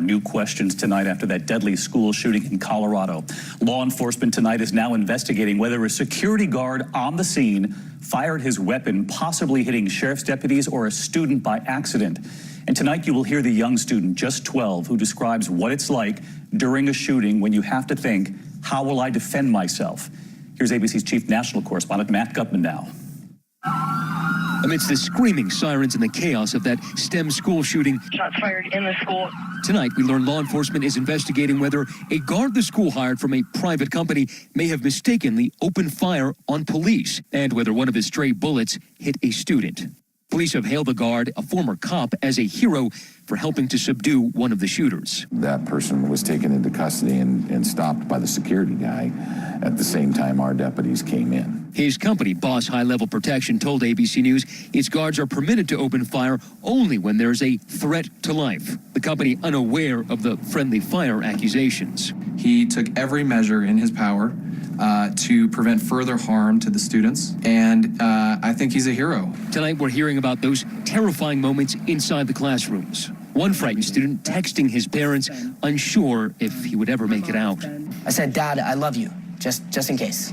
New questions tonight after that deadly school shooting in Colorado. Law enforcement tonight is now investigating whether a security guard on the scene fired his weapon, possibly hitting sheriff's deputies or a student by accident. And tonight you will hear the young student, just 12, who describes what it's like during a shooting when you have to think, how will I defend myself? Here's ABC's chief national correspondent, Matt Gutman now. Amidst the screaming sirens and the chaos of that STEM school shooting, shots fired in the school. Tonight, we learn law enforcement is investigating whether a guard the school hired from a private company may have mistakenly opened fire on police and whether one of his stray bullets hit a student. Police have hailed the guard, a former cop, as a hero for helping to subdue one of the shooters. That person was taken into custody and stopped by the security guy. At the same time, our deputies came in. His company, Boss High Level Protection, told ABC News its guards are permitted to open fire only when there's a threat to life. The company unaware of the friendly fire accusations. He took every measure in his power to prevent further harm to the students, and I think he's a hero. Tonight we're hearing about those terrifying moments inside the classrooms. One frightened student texting his parents, unsure if he would ever make it out. I said, "Dad, I love you, just in case."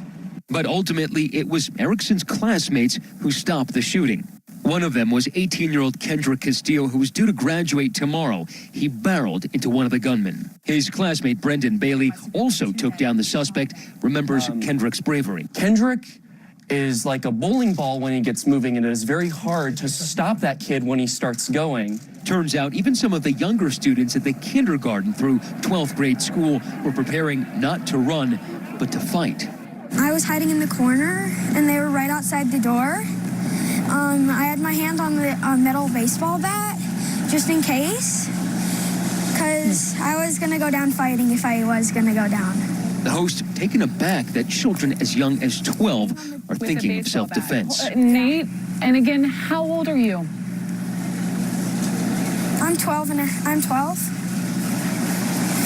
But ultimately, it was Erickson's classmates who stopped the shooting. One of them was 18-year-old Kendrick Castillo, who was due to graduate tomorrow. He barreled into one of the gunmen. His classmate, Brendan Bailey, also took down the suspect, remembers Kendrick's bravery. Kendrick is like a bowling ball when he gets moving, and it is very hard to stop that kid when he starts going. Turns out even some of the younger students at the kindergarten through 12th grade school were preparing not to run, but to fight. I was hiding in the corner, and they were right outside the door. I had my hand on the metal baseball bat, just in case, because I was going to go down fighting if I was going to go down. The host taken aback that children as young as 12 are thinking of self-defense. Nate, and again, how old are you? I'm 12.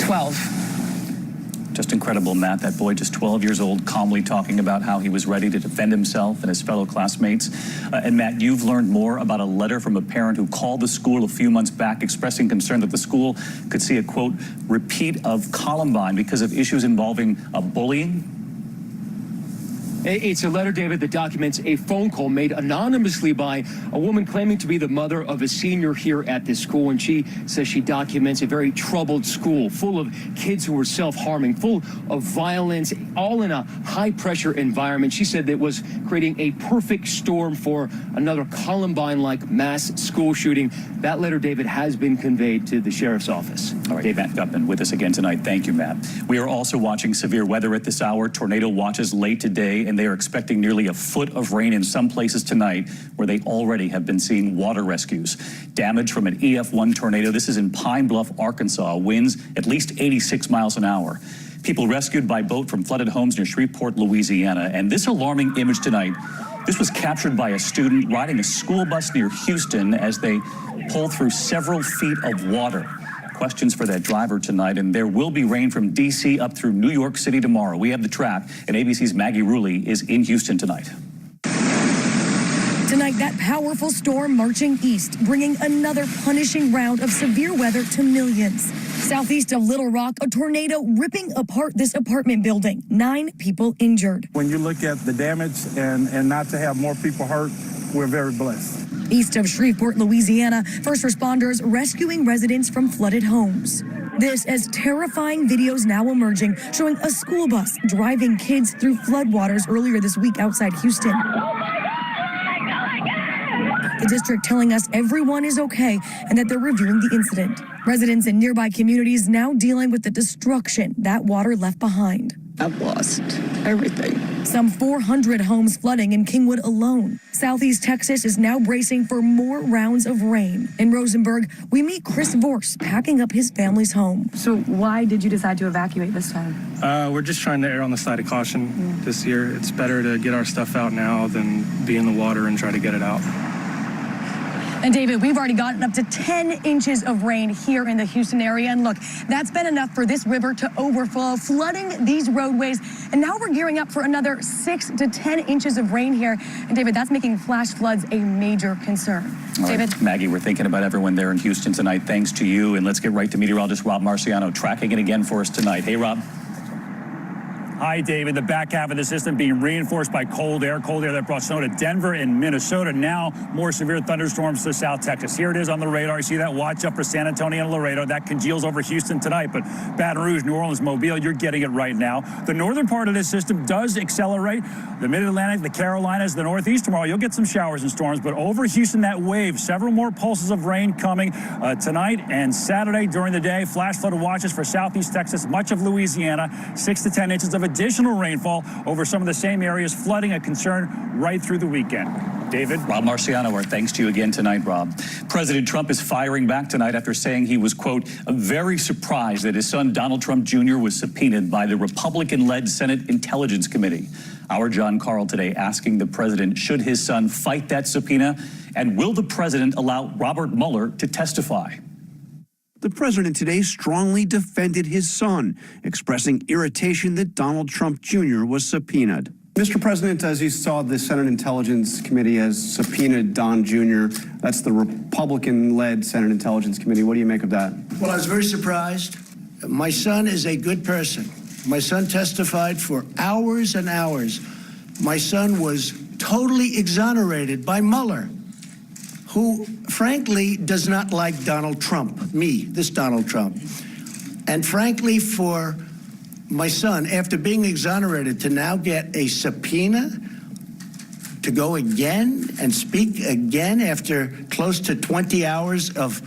12. Just incredible, Matt. That boy, just 12 years old, calmly talking about how he was ready to defend himself and his fellow classmates. And Matt, you've learned more about a letter from a parent who called the school a few months back expressing concern that the school could see a, quote, repeat of Columbine because of issues involving bullying. It's a letter, David, that documents a phone call made anonymously by a woman claiming to be the mother of a senior here at this school. And she says she documents a very troubled school full of kids who were self-harming, full of violence, all in a high-pressure environment. She said that was creating a perfect storm for another Columbine-like mass school shooting. That letter, David, has been conveyed to the sheriff's office. All right, Dave, Matt Gutman with us again tonight. Thank you, Matt. We are also watching severe weather at this hour. Tornado watches late today, and they are expecting nearly a foot of rain in some places tonight where they already have been seeing water rescues. Damage from an EF1 tornado. This is in Pine Bluff, Arkansas. Winds at least 86 miles an hour. People rescued by boat from flooded homes near Shreveport, Louisiana. And this alarming image tonight, this was captured by a student riding a school bus near Houston as they pull through several feet of water. Questions for that driver tonight, and there will be rain from D.C. up through New York City tomorrow. We have the track, and ABC's Maggie Rulli is in Houston tonight. Tonight, that powerful storm marching east, bringing another punishing round of severe weather to millions. Southeast of Little Rock, a tornado ripping apart this apartment building. 9 people injured. When you look at the damage and not to have more people hurt, we're very blessed. East of Shreveport, Louisiana, first responders rescuing residents from flooded homes. This as terrifying videos now emerging showing a school bus driving kids through floodwaters earlier this week outside Houston. The district telling us everyone is okay and that they're reviewing the incident. Residents in nearby communities now dealing with the destruction that water left behind. I've lost everything. Some 400 homes flooding in Kingwood alone. Southeast Texas is now bracing for more rounds of rain. In Rosenberg, we meet Chris Vorse packing up his family's home. So why did you decide to evacuate this time? We're just trying to err on the side of caution this year. It's better to get our stuff out now than be in the water and try to get it out. And David, we've already gotten up to 10 inches of rain here in the Houston area. And look, that's been enough for this river to overflow, flooding these roadways. And now we're gearing up for another 6 to 10 inches of rain here. And David, that's making flash floods a major concern. All David? right, Maggie, we're thinking about everyone there in Houston tonight. Thanks to you. And let's get right to meteorologist Rob Marciano tracking it again for us tonight. Hey, Rob. Hi, David. The back half of the system being reinforced by cold air that brought snow to Denver and Minnesota. Now more severe thunderstorms to South Texas. Here it is on the radar. You see that? Watch up for San Antonio and Laredo. That congeals over Houston tonight. But Baton Rouge, New Orleans, Mobile, you're getting it right now. The northern part of this system does accelerate. The Mid-Atlantic, the Carolinas, the Northeast tomorrow, you'll get some showers and storms. But over Houston, that wave, several more pulses of rain coming tonight and Saturday during the day. Flash flood watches for Southeast Texas, much of Louisiana, 6 to 10 inches of additional rainfall over some of the same areas, flooding a concern right through the weekend. David? Rob Marciano, our thanks to you again tonight, Rob. President Trump is firing back tonight after saying he was, quote, very surprised that his son Donald Trump Jr. was subpoenaed by the Republican-led Senate Intelligence Committee. Our John Carl today asking the president, should his son fight that subpoena? And will the president allow Robert Mueller to testify? The president today strongly defended his son, expressing irritation that Donald Trump Jr. was subpoenaed. Mr. President, as you saw, the Senate Intelligence Committee has subpoenaed Don Jr. That's the Republican-led Senate Intelligence Committee. What do you make of that? Well, I was very surprised. My son is a good person. My son testified for hours and hours. My son was totally exonerated by Mueller, who, frankly, does not like Donald Trump, this Donald Trump. And frankly, for my son, after being exonerated, to now get a subpoena to go again and speak again after close to 20 hours of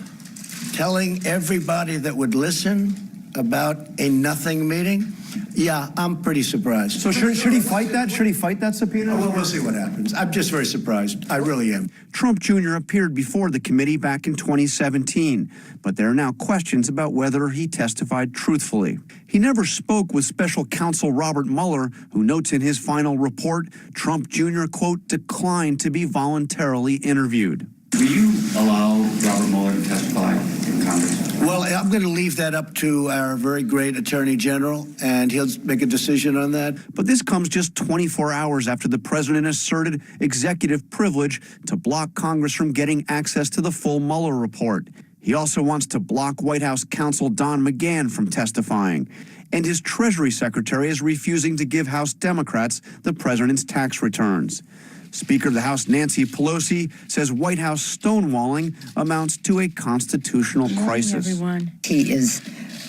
telling everybody that would listen about a nothing meeting, yeah, I'm pretty surprised. So should he fight that? Should he fight that subpoena? Well, we'll see what happens. I'm just very surprised. I really am. Trump Jr. appeared before the committee back in 2017, but there are now questions about whether he testified truthfully. He never spoke with special counsel Robert Mueller, who notes in his final report, Trump Jr., quote, declined to be voluntarily interviewed. Will you allow Robert Mueller to testify in Congress? Well, I'm going to leave that up to our very great Attorney General, and he'll make a decision on that. But this comes just 24 hours after the president asserted executive privilege to block Congress from getting access to the full Mueller report. He also wants to block White House counsel Don McGahn from testifying. And his Treasury Secretary is refusing to give House Democrats the president's tax returns. Speaker of the House Nancy Pelosi says White House stonewalling amounts to a constitutional crisis. Everyone. He is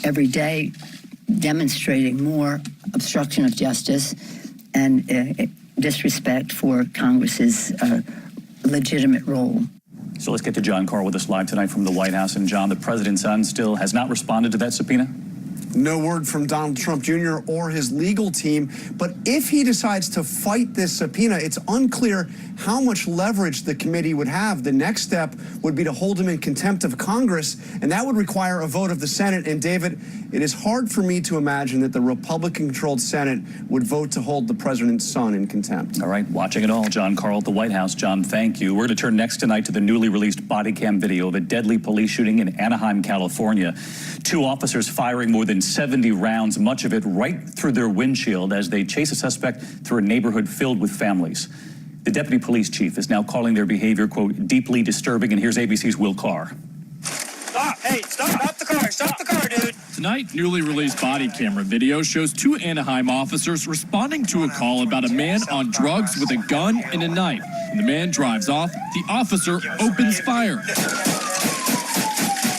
every day demonstrating more obstruction of justice and disrespect for Congress's legitimate role. So let's get to John Carl with us live tonight from the White House. And John, the president's son still has not responded to that subpoena? No word from Donald Trump Jr. or his legal team. But if he decides to fight this subpoena, it's unclear how much leverage the committee would have. The next step would be to hold him in contempt of Congress, and that would require a vote of the Senate. And David, it is hard for me to imagine that the Republican-controlled Senate would vote to hold the president's son in contempt. All right, watching it all. John Carl at the White House. John, thank you. We're going to turn next tonight to the newly released body cam video of a deadly police shooting in Anaheim, California. 2 officers firing more than 70 rounds, much of it right through their windshield as they chase a suspect through a neighborhood filled with families. The deputy police chief is now calling their behavior, quote, deeply disturbing. And here's ABC's Will Carr. Stop! Hey, stop the car, dude! Tonight, newly released body camera video shows 2 Anaheim officers responding to a call about a man on drugs with a gun and a knife. When the man drives off, the officer opens fire,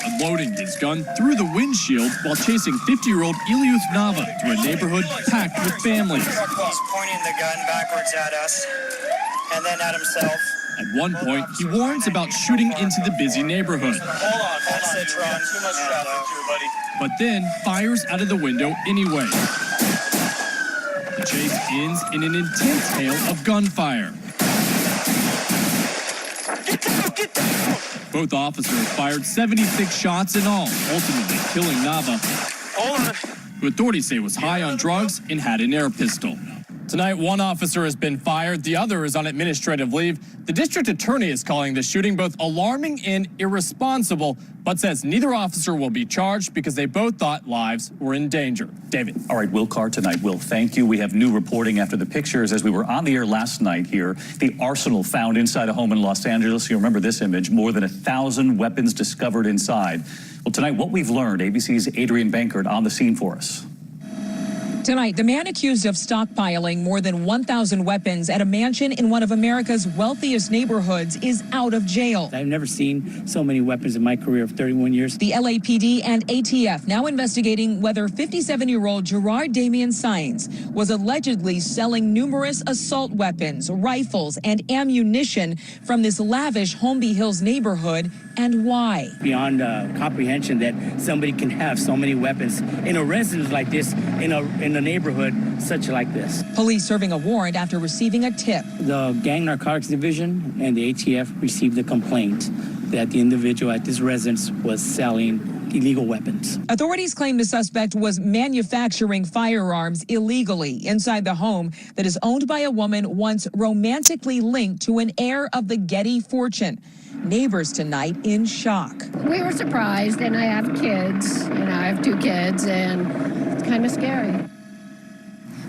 unloading his gun through the windshield while chasing 50-year-old Eliuth Nava through a neighborhood packed with families. He's pointing the gun backwards at us and then at himself. At one point, he warns about shooting into the busy neighborhood. Hold on. That's it, Ron. Too much traffic here, buddy. But then fires out of the window anyway. The chase ends in an intense hail of gunfire. Get down! Both officers fired 76 shots in all, ultimately killing Nava, Hold on. who authorities say was high on drugs and had an air pistol. Tonight, one officer has been fired. The other is on administrative leave. The district attorney is calling the shooting both alarming and irresponsible, but says neither officer will be charged because they both thought lives were in danger. David. All right, Will Carr tonight. Will, thank you. We have new reporting after the pictures as we were on the air last night here. The arsenal found inside a home in Los Angeles. You remember this image, more than 1,000 weapons discovered inside. Well, tonight, what we've learned, ABC's Adrian Bankert on the scene for us. Tonight, the man accused of stockpiling more than 1,000 weapons at a mansion in one of America's wealthiest neighborhoods is out of jail. I've never seen so many weapons in my career of 31 years. The LAPD and ATF now investigating whether 57-year-old Gerard Damian Saenz was allegedly selling numerous assault weapons, rifles, and ammunition from this lavish Holmby Hills neighborhood, and why. Beyond comprehension that somebody can have so many weapons in a residence like this, in a neighborhood such like this. Police serving a warrant after receiving a tip. The Gang Narcotics Division and the ATF received a complaint that the individual at this residence was selling illegal weapons. Authorities claim the suspect was manufacturing firearms illegally inside the home that is owned by a woman once romantically linked to an heir of the Getty fortune. Neighbors tonight in shock. We were surprised, and I have kids, and I have 2 kids, and it's kind of scary.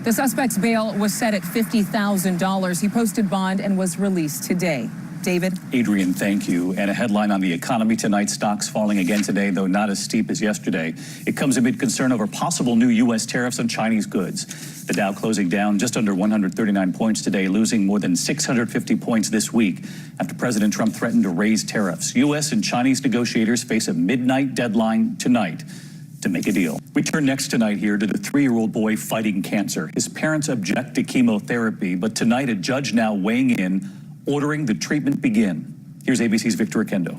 The suspect's bail was set at $50,000. He posted bond and was released today. David? Adrian, thank you. And a headline on the economy tonight, stocks falling again today, though not as steep as yesterday. It comes amid concern over possible new U.S. tariffs on Chinese goods. The Dow closing down just under 139 points today, losing more than 650 points this week after President Trump threatened to raise tariffs. U.S. and Chinese negotiators face a midnight deadline tonight to make a deal. We turn next tonight here to the 3-year-old boy fighting cancer. His parents object to chemotherapy, but tonight a judge now weighing in, ordering the treatment begin. Here's ABC's Victor Akendo.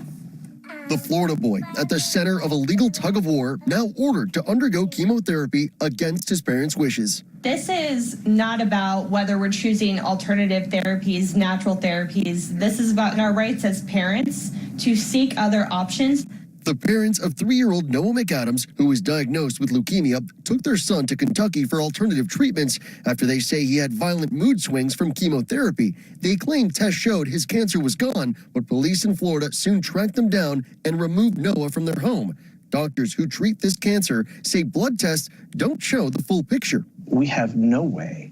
The Florida boy at the center of a legal tug of war, now ordered to undergo chemotherapy against his parents' wishes. This is not about whether we're choosing alternative therapies, natural therapies. This is about our rights as parents to seek other options. The parents of 3-year-old Noah McAdams, who was diagnosed with leukemia, took their son to Kentucky for alternative treatments after they say he had violent mood swings from chemotherapy. They claim tests showed his cancer was gone, but police in Florida soon tracked them down and removed Noah from their home. Doctors who treat this cancer say blood tests don't show the full picture. We have no way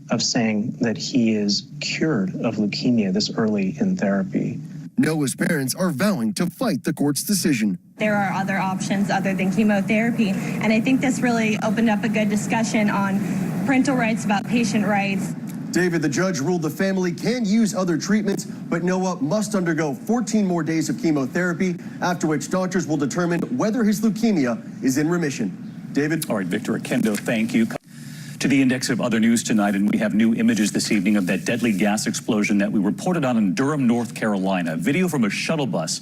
of saying that he is cured of leukemia this early in therapy. Noah's parents are vowing to fight the court's decision. There are other options other than chemotherapy, and I think this really opened up a good discussion on parental rights, about patient rights. David, the judge ruled the family can use other treatments, but Noah must undergo 14 more days of chemotherapy, after which doctors will determine whether his leukemia is in remission. David? All right, Victor Akendo, thank you. To the index of other news tonight, and we have new images this evening of that deadly gas explosion that we reported on in Durham, North Carolina. Video from a shuttle bus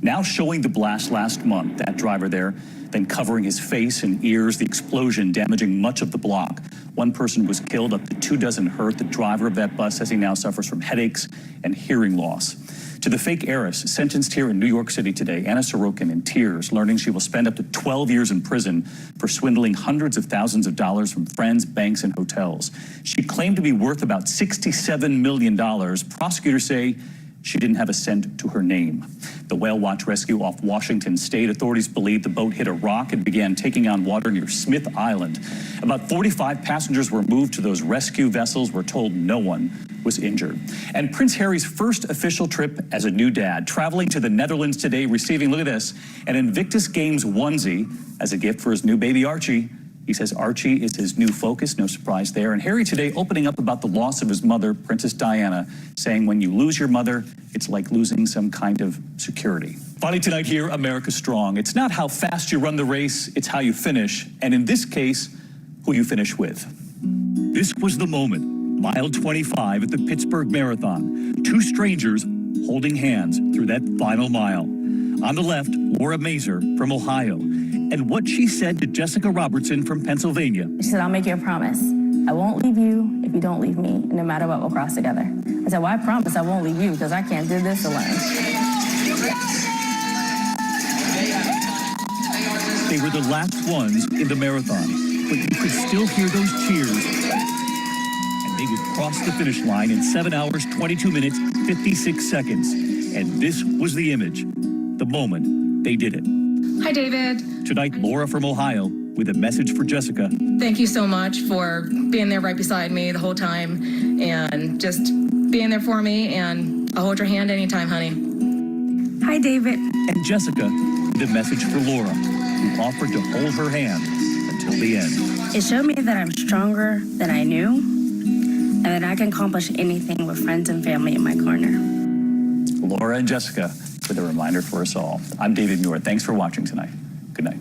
now showing the blast last month. That driver there then covering his face and ears, the explosion damaging much of the block. One person was killed, up to 24 hurt. The driver of that bus says he now suffers from headaches and hearing loss. To the fake heiress sentenced here in New York City today, Anna Sorokin in tears, learning she will spend up to 12 years in prison for swindling hundreds of thousands of dollars from friends, banks, and hotels. She claimed to be worth about $67 million. Prosecutors say she didn't have a cent to her name. The whale watch rescue off Washington State. Authorities believe the boat hit a rock and began taking on water near Smith Island. About 45 passengers were moved to those rescue vessels. We're told no one was injured. And Prince Harry's first official trip as a new dad, traveling to the Netherlands today, receiving, look at this, an Invictus Games onesie as a gift for his new baby Archie. He says Archie is his new focus, no surprise there. And Harry today opening up about the loss of his mother, Princess Diana, saying when you lose your mother, it's like losing some kind of security. Finally tonight here, America Strong. It's not how fast you run the race, it's how you finish. And in this case, who you finish with. This was the moment. Mile 25 at the Pittsburgh Marathon. 2 strangers holding hands through that final mile. On the left, Laura Mazer from Ohio. And what she said to Jessica Robertson from Pennsylvania. She said, I'll make you a promise. I won't leave you if you don't leave me, no matter what, we'll cross together. I said, well, I promise I won't leave you because I can't do this alone. They were the last ones in the marathon, but you could still hear those cheers. And They would cross the finish line in 7 hours, 22 minutes, 56 seconds. And this was the image, the moment they did it. Hi, David. Tonight, Laura from Ohio with a message for Jessica. Thank you so much for being there right beside me the whole time and just being there for me. And I'll hold your hand anytime, honey. Hi, David. And Jessica with a message for Laura, who offered to hold her hand until the end. It showed me that I'm stronger than I knew and that I can accomplish anything with friends and family in my corner. Laura and Jessica with a reminder for us all. I'm David Muir. Thanks for watching tonight. Good night.